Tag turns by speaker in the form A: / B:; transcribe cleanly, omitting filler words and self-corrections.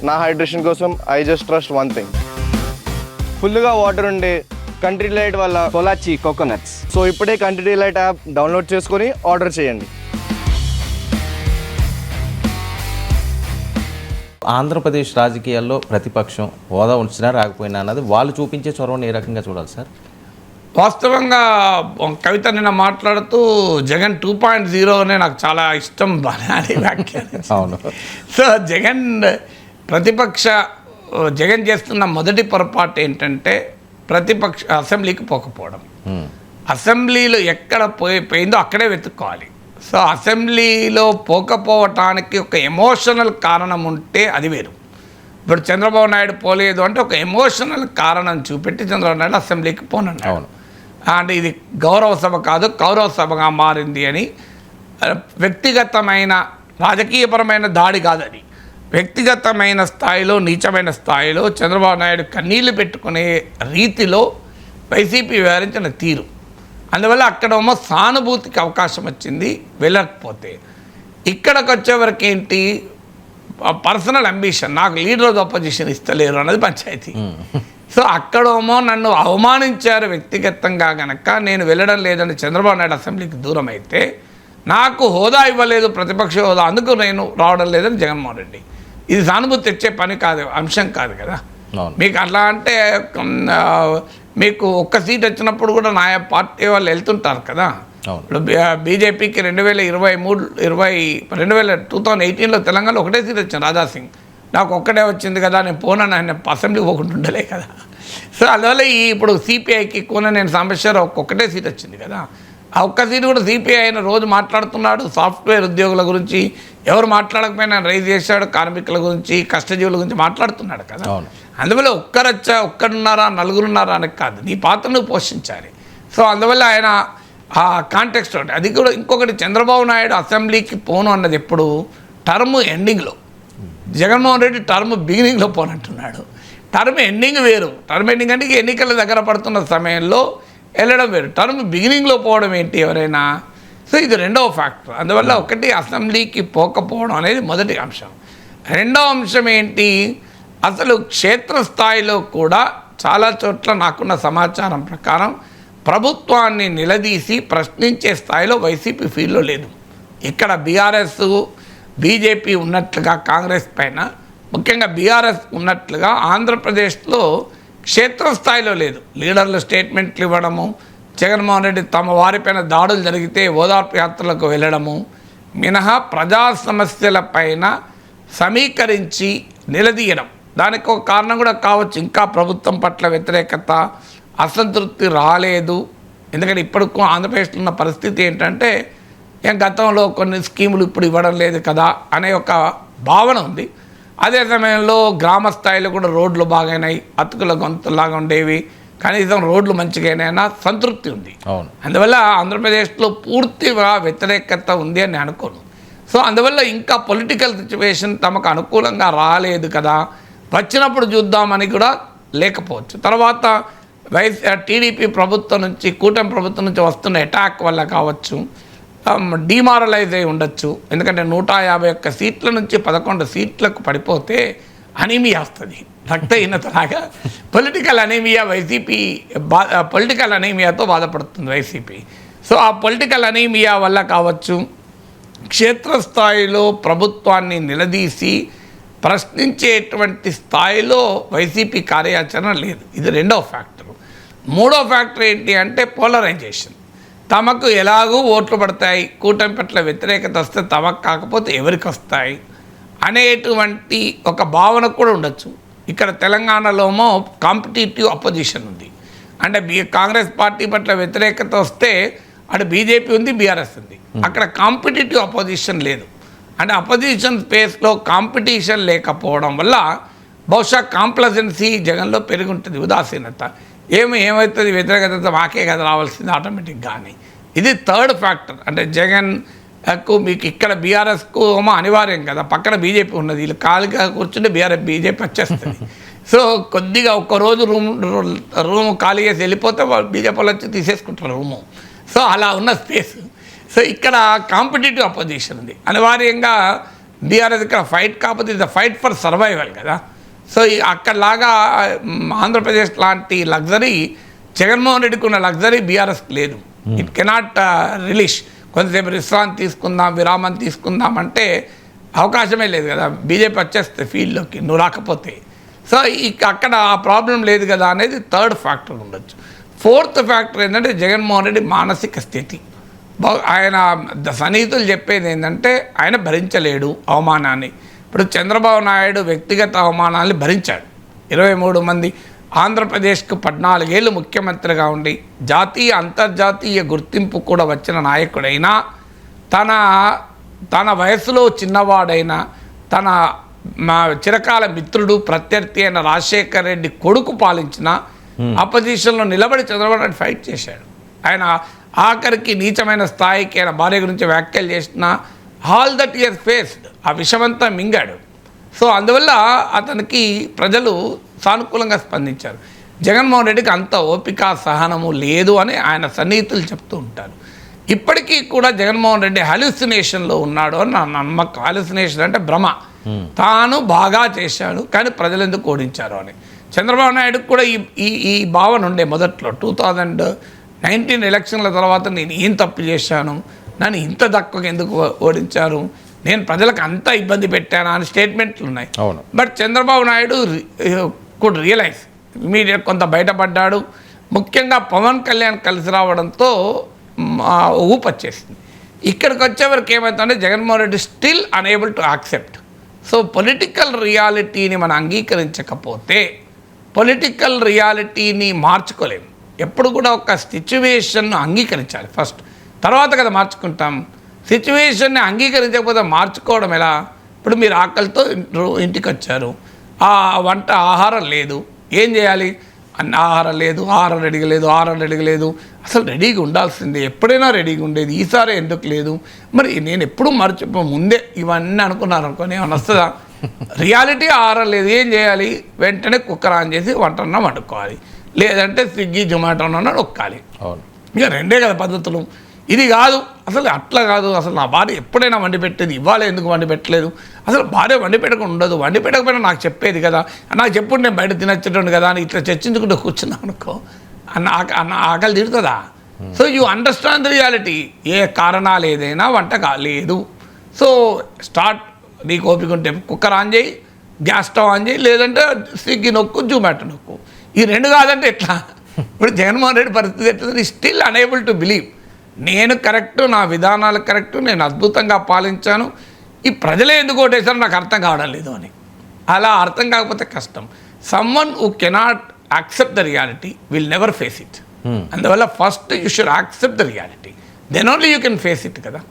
A: నా హైడ్రేషన్ కోసం I just trust one thing, ఫుల్గా వాటర్ ఉండే కంట్రీ డిలైట్ వల్ల
B: పొలాచి కోకోనట్స్.
A: సో ఇప్పుడే కంట్రీ డిలైట్ యాప్ డౌన్లోడ్ చేసుకొని ఆర్డర్ చేయండి.
C: ఆంధ్రప్రదేశ్ రాజకీయాల్లో ప్రతిపక్షం హోదా ఉంచినా రాకపోయినా అన్నది వాళ్ళు చూపించే చొరవని ఏ రకంగా చూడాలి సార్?
D: వాస్తవంగా కవిత నిన్న మాట్లాడుతూ జగన్ 2.0 అనే నాకు చాలా ఇష్టం అని వ్యాఖ్యానించారు.
C: అవును.
D: సో జగన్ చేస్తున్న మొదటి పొరపాటు ఏంటంటే ప్రతిపక్ష అసెంబ్లీకి పోకపోవడం. అసెంబ్లీలో ఎక్కడ పోయిందో అక్కడే వెతుక్కోవాలి. సో అసెంబ్లీలో పోకపోవటానికి ఒక ఎమోషనల్ కారణం ఉంటే అది వేరు. ఇప్పుడు చంద్రబాబు నాయుడు పోలేదు అంటే ఒక ఎమోషనల్ కారణం చూపెట్టి చంద్రబాబు నాయుడు అసెంబ్లీకి పోనన్నాడు. అంటే ఇది గౌరవ సభ కాదు కౌరవ సభగా మారింది అని. వ్యక్తిగతమైన రాజకీయపరమైన దాడి కాదు అది. వ్యక్తిగతమైన స్థాయిలో నీచమైన స్థాయిలో చంద్రబాబు నాయుడు కన్నీళ్లు పెట్టుకునే రీతిలో వైసీపీ వ్యవహరించిన తీరు, అందువల్ల అక్కడేమో సానుభూతికి అవకాశం వచ్చింది. వెళ్ళకపోతే ఇక్కడికి వచ్చేవరకు ఏంటి, పర్సనల్ అంబిషన్, నాకు లీడర్ ఆఫ్ ద అపోజిషన్ ఇస్తలేరు అన్నది పంచాయతీ. సో అక్కడేమో నన్ను అవమానించారు వ్యక్తిగతంగా గనక నేను వెళ్ళడం లేదని చంద్రబాబు నాయుడు అసెంబ్లీకి దూరం అయితే, నాకు హోదా ఇవ్వలేదు ప్రతిపక్ష హోదా అందుకు నేను రావడం లేదని జగన్మోహన్ రెడ్డి. ఇది సానుభూతి తెచ్చే పని కాదు, అంశం కాదు కదా. మీకు అట్లా అంటే మీకు ఒక్క సీట్ వచ్చినప్పుడు కూడా నా పార్టీ వాళ్ళు వెళ్తుంటారు కదా. ఇప్పుడు బీజేపీకి 2018లో తెలంగాణలో ఒకటే సీట్ వచ్చింది, రాజాసింగ్. నాకు ఒక్కటే వచ్చింది కదా, నేను పోనని ఆయన అసెంబ్లీకి పోకుండా ఉండలే కదా. సో అందువల్ల ఇప్పుడు సిపిఐకి నేను సాంబశివరావు ఒక్కటే సీట్ వచ్చింది కదా. ఆ ఒక్క సీటు కూడా సిపిఐ ఆయన రోజు మాట్లాడుతున్నాడు. సాఫ్ట్వేర్ ఉద్యోగుల గురించి ఎవరు మాట్లాడకపోయినా రైజ్ చేశాడు, కార్మికుల గురించి కష్టజీవుల గురించి మాట్లాడుతున్నాడు కదా. అందువల్ల ఒక్కడున్నారా నలుగురున్నారా అని కాదు, నీ పాత్రను పోషించాలి. సో అందువల్ల ఆయన ఆ కాంటెక్స్ట్ ఒకటి. అది కూడా ఇంకొకటి, చంద్రబాబు నాయుడు అసెంబ్లీకి పోను అన్నది ఎప్పుడు టర్మ్ ఎండింగ్లో, జగన్మోహన్ రెడ్డి టర్మ్ బిగినింగ్లో పోనంటున్నాడు. టర్మ్ ఎండింగ్ వేరు. టర్మ్ ఎండింగ్ అంటే ఎన్నికల దగ్గర పడుతున్న సమయంలో వెళ్ళడం వేరు, టర్మ్ బిగినింగ్లో పోవడం ఏంటి ఎవరైనా. సో ఇది రెండవ ఫ్యాక్టర్. అందువల్ల ఒకటి అసెంబ్లీకి పోకపోవడం అనేది మొదటి అంశం. రెండవ అంశం ఏంటి, అసలు క్షేత్రస్థాయిలో కూడా చాలా చోట్ల నాకున్న సమాచారం ప్రకారం ప్రభుత్వాన్ని నిలదీసి ప్రశ్నించే స్థాయిలో వైసీపీ ఫీల్డ్లో లేదు. ఇక్కడ బీఆర్ఎస్ బీజేపీ ఉన్నట్లుగా కాంగ్రెస్ పైన, ముఖ్యంగా బీఆర్ఎస్ ఉన్నట్లుగా ఆంధ్రప్రదేశ్లో క్షేత్రస్థాయిలో లేదు. లీడర్లు స్టేట్మెంట్లు ఇవ్వడము, జగన్మోహన్ రెడ్డి తమ వారిపైన దాడులు జరిగితే ఓదార్పు యాత్రలకు వెళ్ళడము మినహా ప్రజా సమస్యలపైన సమీకరించి నిలదీయడం, దానికి ఒక కారణం కూడా కావచ్చు, ఇంకా ప్రభుత్వం పట్ల వ్యతిరేకత అసంతృప్తి రాలేదు. ఎందుకంటే ఇప్పుడు ఆంధ్రప్రదేశ్లో ఉన్న పరిస్థితి ఏంటంటే గతంలో కొన్ని స్కీములు ఇప్పుడు ఇవ్వడం లేదు కదా అనే ఒక భావన ఉంది. అదే సమయంలో గ్రామ స్థాయిలో కూడా రోడ్లు బాగైనాయి, అతుకుల గొంతులాగా ఉండేవి, కనీసం రోడ్లు మంచిగానైనా సంతృప్తి ఉంది. అందువల్ల ఆంధ్రప్రదేశ్లో పూర్తిగా వ్యతిరేకత ఉంది అని నేను అనుకోను. సో అందువల్ల ఇంకా పొలిటికల్ సిచ్యువేషన్ తమకు అనుకూలంగా రాలేదు కదా, వచ్చినప్పుడు చూద్దామని కూడా లేకపోవచ్చు. తర్వాత టీడీపీ ప్రభుత్వం నుంచి, కూటమి ప్రభుత్వం నుంచి వస్తున్న అటాక్ వల్ల కావచ్చు, డిమారలైజ్ అయి ఉండొచ్చు. ఎందుకంటే 151 సీట్ల నుంచి 11 సీట్లకు పడిపోతే అనీమియా వస్తుంది, రక్తహీనతలాగా. పొలిటికల్ అనీమియా వైసీపీ పొలిటికల్ అనీమియాతో బాధపడుతుంది వైసీపీ. సో ఆ పొలిటికల్ అనీమియా వల్ల కావచ్చు, క్షేత్రస్థాయిలో ప్రభుత్వాన్ని నిలదీసి ప్రశ్నించేటువంటి స్థాయిలో వైసీపీ కార్యాచరణ లేదు. ఇది రెండవ ఫ్యాక్టర్. మూడో ఫ్యాక్టర్ ఏంటి అంటే పోలరైజేషన్. తమకు ఎలాగూ ఓట్లు పడతాయి, కూటమి పట్ల వ్యతిరేకత వస్తే తమకు కాకపోతే ఎవరికి వస్తాయి అనేటువంటి ఒక భావన కూడా ఉండొచ్చు. ఇక్కడ తెలంగాణలోమో కాంపిటేటివ్ అపోజిషన్ ఉంది. అంటే కాంగ్రెస్ పార్టీ పట్ల వ్యతిరేకత వస్తే అటు బీజేపీ ఉంది, బీఆర్ఎస్ ఉంది. అక్కడ కాంపిటేటివ్ అపోజిషన్ లేదు. అంటే అపోజిషన్ స్పేస్లో కాంపిటీషన్ లేకపోవడం వల్ల బహుశా కాంప్లజెన్సీ జగన్లో పెరుగుంటుంది, ఉదాసీనత. ఏమవుతుంది, వ్యతిరేకత మాకే కదా రావాల్సింది ఆటోమేటిక్గా అని. ఇది థర్డ్ ఫ్యాక్టర్. అంటే జగన్కు మీకు ఇక్కడ బీఆర్ఎస్కు ఏమో అనివార్యం కదా, పక్కన బీజేపీ ఉన్నది, వీళ్ళు ఖాళీగా కూర్చుంటే బీజేపీ వచ్చేస్తుంది. సో కొద్దిగా ఒక్కరోజు రూమ్ ఖాళీ చేసి వెళ్ళిపోతే వాళ్ళు బీజేపీ వాళ్ళు వచ్చి తీసేసుకుంటారు రూము. సో అలా ఉన్న స్పేస్. సో ఇక్కడ కాంపిటేటివ్ అపోజిషన్ ఉంది. అనివార్యంగా బీఆర్ఎస్ ఇక్కడ ఫైట్ కాకపోతే ఇది ఫైట్ ఫర్ సర్వైవల్ కదా. సో అక్కడలాగా ఆంధ్రప్రదేశ్ లాంటి లగ్జరీ జగన్మోహన్ రెడ్డికి ఉన్న లగ్జరీ బీఆర్ఎస్కి లేదు. It cannot relish. కొంతసేపు విశ్రాంతి తీసుకుందాం, విరామం తీసుకుందాం అంటే అవకాశమే లేదు కదా. బీజేపీ వచ్చేస్తే ఫీల్డ్లోకి నువ్వు రాకపోతే. సో అక్కడ ఆ ప్రాబ్లం లేదు కదా అనేది థర్డ్ ఫ్యాక్టర్ ఉండొచ్చు. ఫోర్త్ ఫ్యాక్టర్ ఏంటంటే జగన్మోహన్ రెడ్డి మానసిక స్థితి. ఆయన సన్నిహితులు చెప్పేది ఏంటంటే ఆయన భరించలేడు అవమానాన్ని. ఇప్పుడు చంద్రబాబు నాయుడు వ్యక్తిగత అవమానాన్ని భరించాడు. 23 మంది ఆంధ్రప్రదేశ్కు 14 ఏళ్ళు ముఖ్యమంత్రిగా ఉండి జాతీయ అంతర్జాతీయ గుర్తింపు కూడా వచ్చిన నాయకుడైనా, తన వయసులో చిన్నవాడైనా, తన చిరకాల మిత్రుడు ప్రత్యర్థి అయిన రాజశేఖర్ రెడ్డి కొడుకు పాలించిన అపోజిషన్లో నిలబడి చంద్రబాబు నాయుడు ఫైట్ చేశాడు. ఆయన ఆఖరికి నీచమైన స్థాయికి ఆయన భార్య గురించి వ్యాఖ్యలు చేసిన ఆల్ దట్ ఇయర్ ఫేస్డ్, ఆ విషమంతా మింగాడు. సో అందువల్ల అతనికి ప్రజలు సానుకూలంగా స్పందించారు. జగన్మోహన్ రెడ్డికి అంత ఓపిక సహనము లేదు అని ఆయన సన్నిహితులు చెప్తూ ఉంటారు. ఇప్పటికీ కూడా జగన్మోహన్ రెడ్డి హాలుసినేషన్లో ఉన్నాడు అని నా నమ్మకం. హాలుసినేషన్ అంటే భ్రమ. తాను బాగా చేశాడు కానీ ప్రజలు ఎందుకు ఓడించారు అని. చంద్రబాబు నాయుడుకు కూడా ఈ భావన ఉండే మొదట్లో 2019 ఎలక్షన్ల తర్వాత నేను ఏం తప్పు చేశాను, నన్ను ఇంత తక్కువగా ఎందుకు ఓడించారు, నేను ప్రజలకు అంత ఇబ్బంది పెట్టానా అని స్టేట్మెంట్లు ఉన్నాయి. But Chandrababu Naidu could realise immediate కొంత బయటపడ్డాడు. ముఖ్యంగా పవన్ కళ్యాణ్ కలిసి రావడంతో ఊపు వచ్చేసింది. ఇక్కడికి వచ్చేవరకు ఏమవుతుందంటే Jaganmohan Reddy still unable to accept. So political రియాలిటీని మనం అంగీకరించకపోతే పొలిటికల్ రియాలిటీని మార్చుకోలేము. ఎప్పుడు కూడా ఒక సిచ్యువేషన్ను అంగీకరించాలి ఫస్ట్, తర్వాత కదా మార్చుకుంటాం. సిచ్యువేషన్ని అంగీకరించకపోతే మార్చుకోవడం ఎలా? ఇప్పుడు మీరు ఆకలితో ఇంటికి వచ్చారు, ఆ వంట ఆహారం లేదు, ఏం చేయాలి? ఆహారం లేదు, ఆహారం రెడీగా లేదు, అసలు రెడీగా ఉండాల్సిందే, ఎప్పుడైనా రెడీగా ఉండేది, ఈసారి ఎందుకు లేదు? మరి నేను ఎప్పుడు ముందే ఇవన్నీ అనుకున్నాను అనుకోని ఏమన్నా వస్తుందా? రియాలిటీ ఆహారం లేదు, ఏం చేయాలి? వెంటనే కుక్కర్ ఆన్ చేసి వంటన్నా వండుకోవాలి, లేదంటే స్విగ్గీ జొమాటోనన్నా నొక్కాలి. ఇక రెండే కదా పద్ధతులు. ఇది కాదు, అసలు అట్లా కాదు, అసలు నా భార్య ఎప్పుడైనా వండి పెట్టేది, ఇవాళ ఎందుకు వండి పెట్టలేదు? అసలు భార్య వండి పెట్టకుండా ఉండదు, వండి పెట్టకపోయినా నాకు చెప్పేది కదా, నాకు చెప్పుడు నేను బయట తినచ్చేటండు కదా అని ఇట్లా చర్చించుకుంటూ కూర్చున్నా అనుకో, అన్న ఆకలి తిడుతుందా? So you understand the reality. ఏ కారణాలు ఏదైనా వంట కాలేదు. సో స్టార్ట్, నీకు ఓపిక ఉంటే కుక్కర్ ఆన్ చేయి, గ్యాస్ స్టవ్ ఆన్ చేయి, లేదంటే స్విగ్గీ నొక్కు, జొమాటో నొక్కు. ఈ రెండు కాదంటే ఎట్లా? ఇప్పుడు జగన్మోహన్ రెడ్డి పరిస్థితి ఎట్లా? స్టిల్ అనేబుల్ టు బిలీవ్ నేను కరెక్టు, నా విధానాలు కరెక్టు, నేను అద్భుతంగా పాలించాను, ఈ ప్రజలే ఎందుకు ఓటేశారో నాకు అర్థం కావడం లేదు అని. అలా అర్థం కాకపోతే కష్టం. Someone who cannot accept the reality will never face it. అందువల్ల first you should accept the reality, then only you can face it కదా.